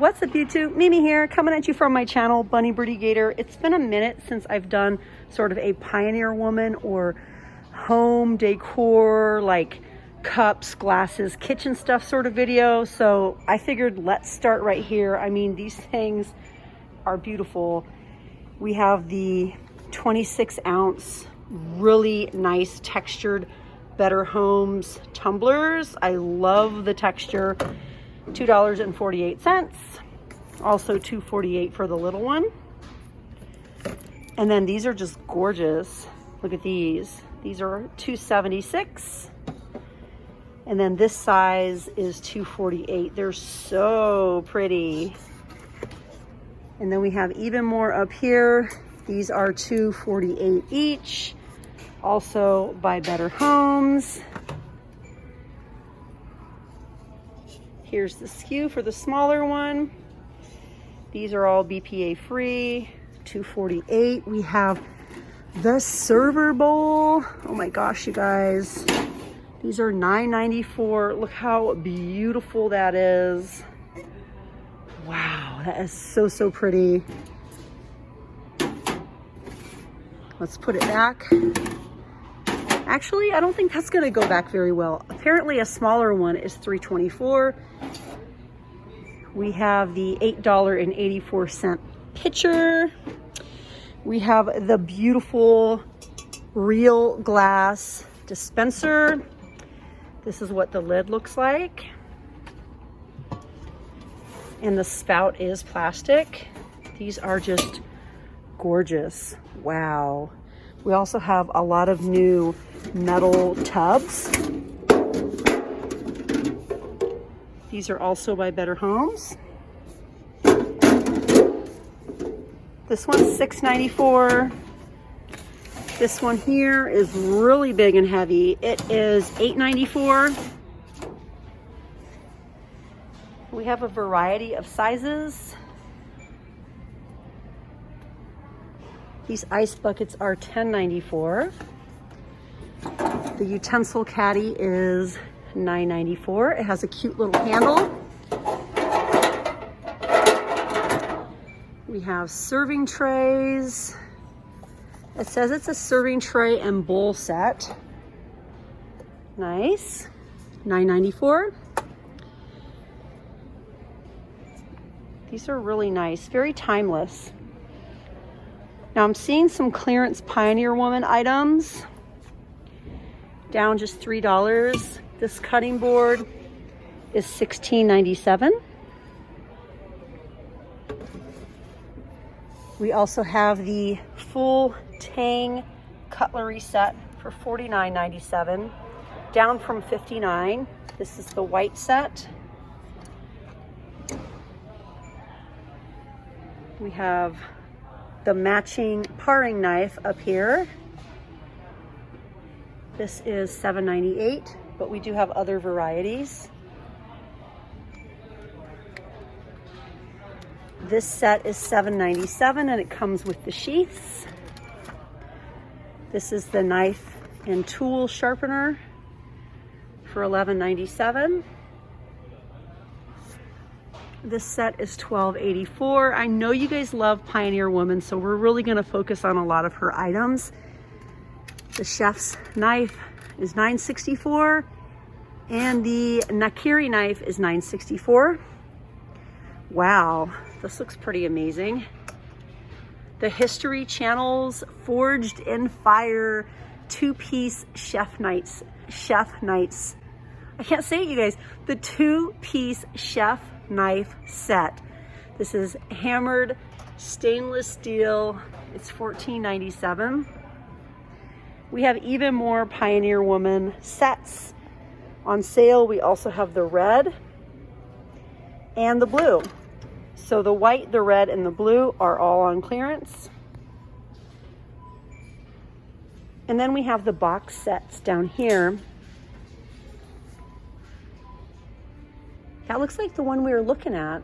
What's up YouTube? Mimi here, coming at you from my channel, Bunny Birdy Gator. It's been a minute since I've done sort of a pioneer woman or home decor, like cups, glasses, kitchen stuff sort of video. So I figured let's start right here. I mean, these things are beautiful. We have the 26 ounce, really nice textured Better Homes tumblers. I love the texture. $2.48, also $2.48 for the little one. And then these are just gorgeous. Look at these are $2.76, and then this size is $2.48. They're so pretty. And then we have even more up here. These are $2.48 each, also by Better Homes. Here's the SKU for the smaller one. These are all BPA free, $2.48. We have the server bowl. Oh my gosh, you guys. These are $9.94. Look how beautiful that is. Wow, that is so, so pretty. Let's put it back. Actually, I don't think that's gonna go back very well. Apparently a smaller one is $3.24. We have the $8.84 pitcher. We have the beautiful real glass dispenser. This is what the lid looks like. And the spout is plastic. These are just gorgeous. Wow. We also have a lot of new metal tubs. These are also by Better Homes. This one's $6.94. This one here is really big and heavy. It is $8.94. We have a variety of sizes. These ice buckets are $10.94. The utensil caddy is $9.94. It has a cute little handle. We have serving trays. It says it's a serving tray and bowl set. Nice. $9.94. These are really nice, very timeless. Now I'm seeing some clearance Pioneer Woman items down just $3. This cutting board is $16.97. We also have the full Tang cutlery set for $49.97, down from $59. This is the white set. We have the matching paring knife up here. This is $7.98, but we do have other varieties. This set is $7.97 and it comes with the sheaths. This is the knife and tool sharpener for $11.97. This set is $12.84. I know you guys love Pioneer Woman, so we're really gonna focus on a lot of her items. The chef's knife is $9.64 and the Nakiri knife is $9.64. Wow, this looks pretty amazing. The History Channel's Forged in Fire two-piece chef knights. I can't say it, you guys. The two-piece chef knife set. This is hammered stainless steel. It's $14.97. We have even more Pioneer Woman sets on sale. We also have the red and the blue. So the white, the red, and the blue are all on clearance. And then we have the box sets down here. That looks like the one we were looking at.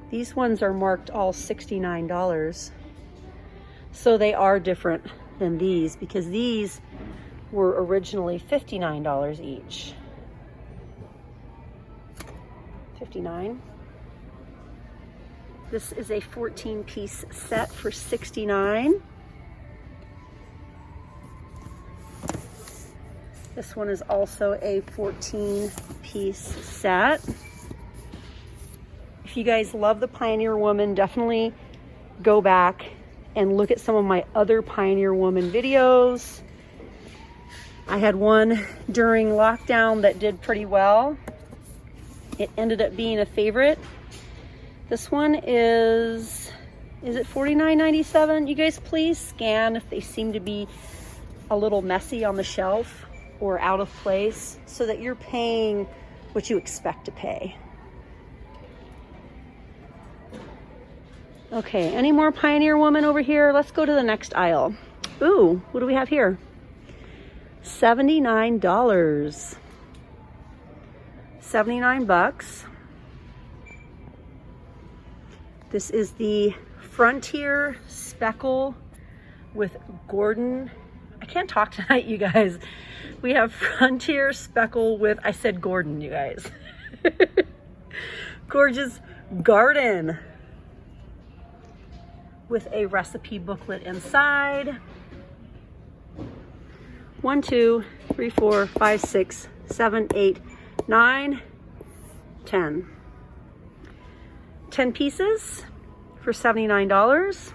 These ones are marked all $69. So they are different than these because these were originally $59 each. $59. This is a 14-piece set for $69. This one is also a 14-piece set. If you guys love the Pioneer Woman, definitely go back and look at some of my other Pioneer Woman videos. I had one during lockdown that did pretty well. It ended up being a favorite. This one is it $49.97? You guys please scan if they seem to be a little messy on the shelf or out of place so that you're paying what you expect to pay. Okay, any more Pioneer Woman over here? Let's go to the next aisle. Ooh, what do we have here? $79. 79 bucks. This is the Frontier Speckle with Gordon. I can't talk tonight, you guys. We have Frontier Speckle with, I said Gordon, you guys. Gorgeous garden with a recipe booklet inside. 1, 2, 3, 4, 5, 6, 7, 8, 9, 10. 10 pieces for $79.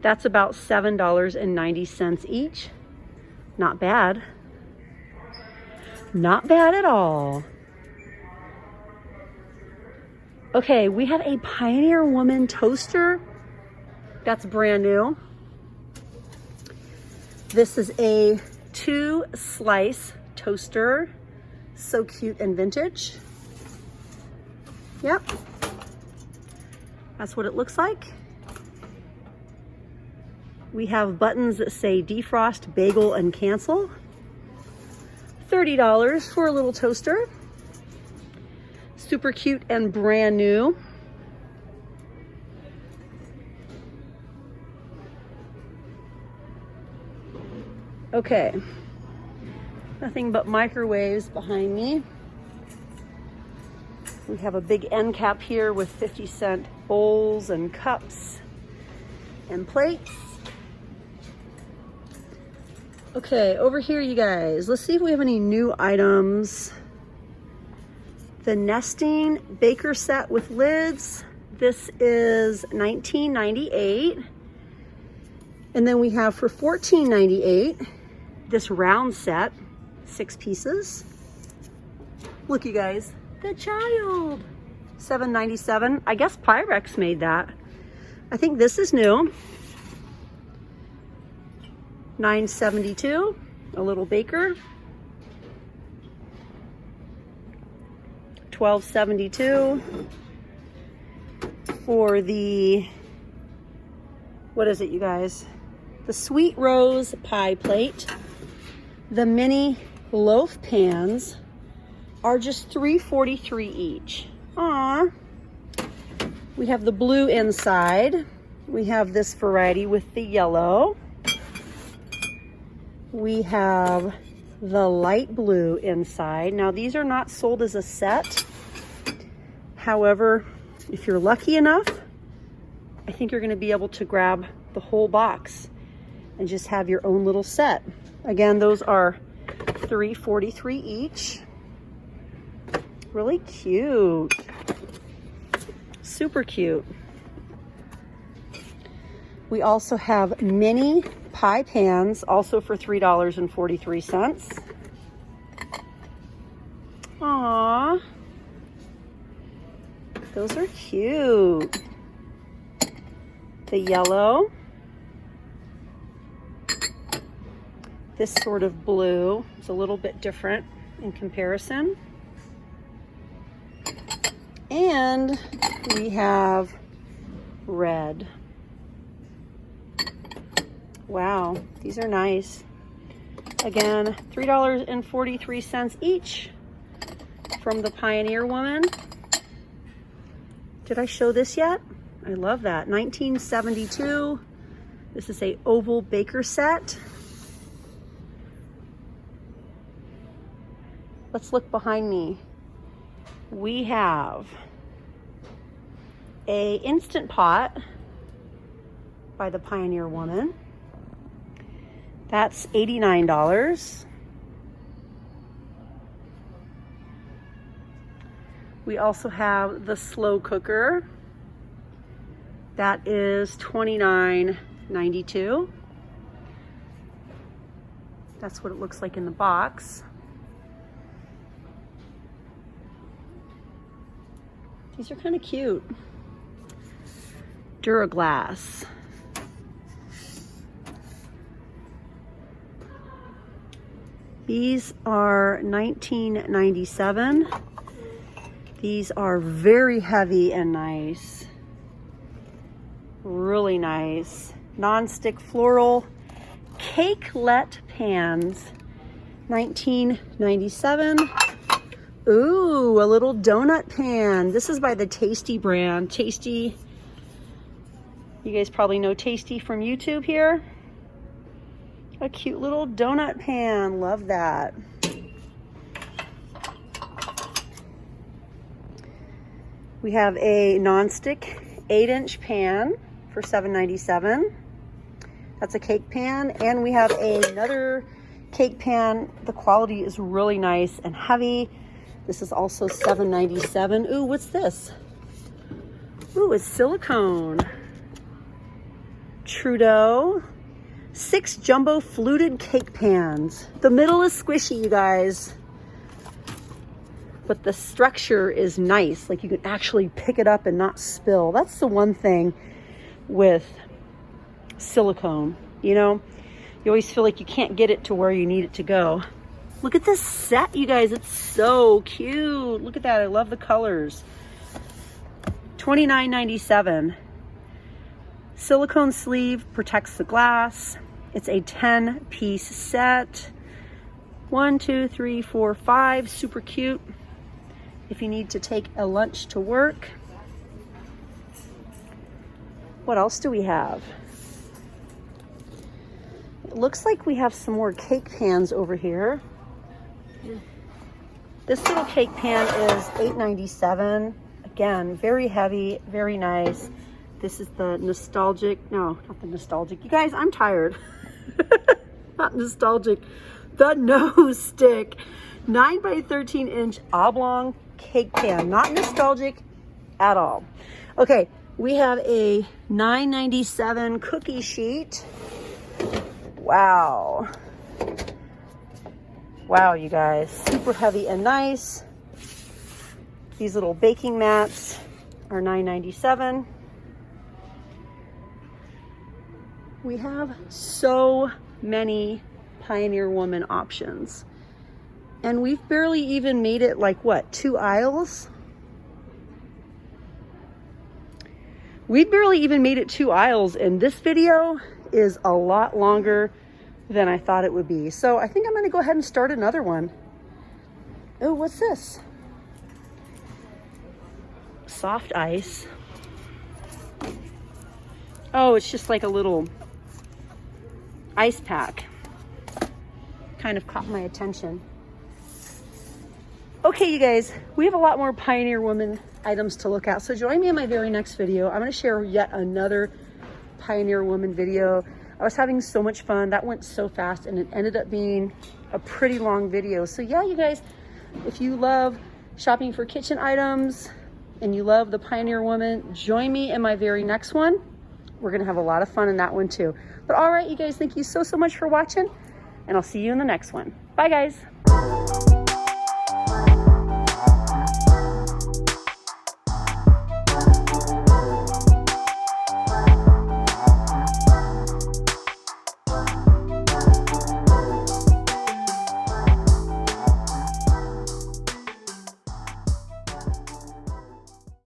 That's about $7.90 each. Not bad. Not bad at all. Okay, we have a Pioneer Woman toaster. That's brand new. This is a 2-slice toaster. So cute and vintage. Yep. That's what it looks like. We have buttons that say defrost, bagel, and cancel. $30 for a little toaster. Super cute and brand new. Okay, nothing but microwaves behind me. We have a big end cap here with 50-cent bowls and cups and plates. Okay, over here, you guys, let's see if we have any new items. The nesting baker set with lids. This is $19.98. And then we have for $14.98, this round set, 6 pieces. Look, you guys, the child, $7.97. I guess Pyrex made that. I think this is new. $9.72, a little baker. $12.72 for the, what is it, you guys? The Sweet Rose pie plate. The mini loaf pans are just $3.43 each. Aw. We have the blue inside. We have this variety with the yellow. We have the light blue inside. Now these are not sold as a set. However, if you're lucky enough, I think you're going to be able to grab the whole box and just have your own little set. Again, those are $3.43 each. Really cute. Super cute. We also have mini pie pans, also for $3.43. Aww. Those are cute. The yellow. This sort of blue is a little bit different in comparison. And we have red. Wow, these are nice. Again, $3.43 each from the Pioneer Woman. Did I show this yet? I love that. $19.72. This is a oval baker set. Let's look behind me. we have a Instant Pot by the Pioneer Woman. That's $89. We also have the slow cooker. That is $29.92. That's what it looks like in the box. These are kind of cute. Duraglass. These are $19.97. These are very heavy and nice. Really nice. Non-stick floral cakelet pans. $19.97. Ooh, a little donut pan. This is by the Tasty brand. Tasty. You guys probably know Tasty from YouTube here. A cute little donut pan. Love that. We have a non-stick 8-inch pan for $7.97. That's a cake pan. And we have another cake pan. The quality is really nice and heavy. This is also $7.97. Ooh, what's this? Ooh, it's silicone. Trudeau. 6 jumbo fluted cake pans. The middle is squishy, you guys. But the structure is nice. Like you can actually pick it up and not spill. That's the one thing with silicone, you know? You always feel like you can't get it to where you need it to go. Look at this set, you guys. It's so cute. Look at that. I love the colors. $29.97. Silicone sleeve protects the glass. It's a 10-piece set. 1, 2, 3, 4, 5. Super cute. If you need to take a lunch to work. What else do we have? It looks like we have some more cake pans over here. This little cake pan is $8.97. Again, very heavy, very nice. This is the nostalgic, no, not the nostalgic. You guys, I'm tired. Not nostalgic. The nose stick. 9 by 13 inch oblong cake pan. Not nostalgic at all. Okay, we have a $9.97 cookie sheet. Wow. Wow, you guys. Super heavy and nice. These little baking mats are $9.97. We have so many Pioneer Woman options. And we've barely even made it like what, 2 aisles? We barely even made it 2 aisles, and this video is a lot longer than I thought it would be. So I think I'm gonna go ahead and start another one. Oh, what's this? Soft ice. Oh, it's just like a little ice pack. Kind of caught my attention. Okay, you guys, we have a lot more Pioneer Woman items to look at. So join me in my very next video. I'm gonna share yet another Pioneer Woman video. I was having so much fun. That went so fast, and it ended up being a pretty long video. So yeah, you guys, if you love shopping for kitchen items and you love the Pioneer Woman, join me in my very next one. We're gonna have a lot of fun in that one too. But all right, you guys, thank you so much for watching, and I'll see you in the next one. Bye, guys.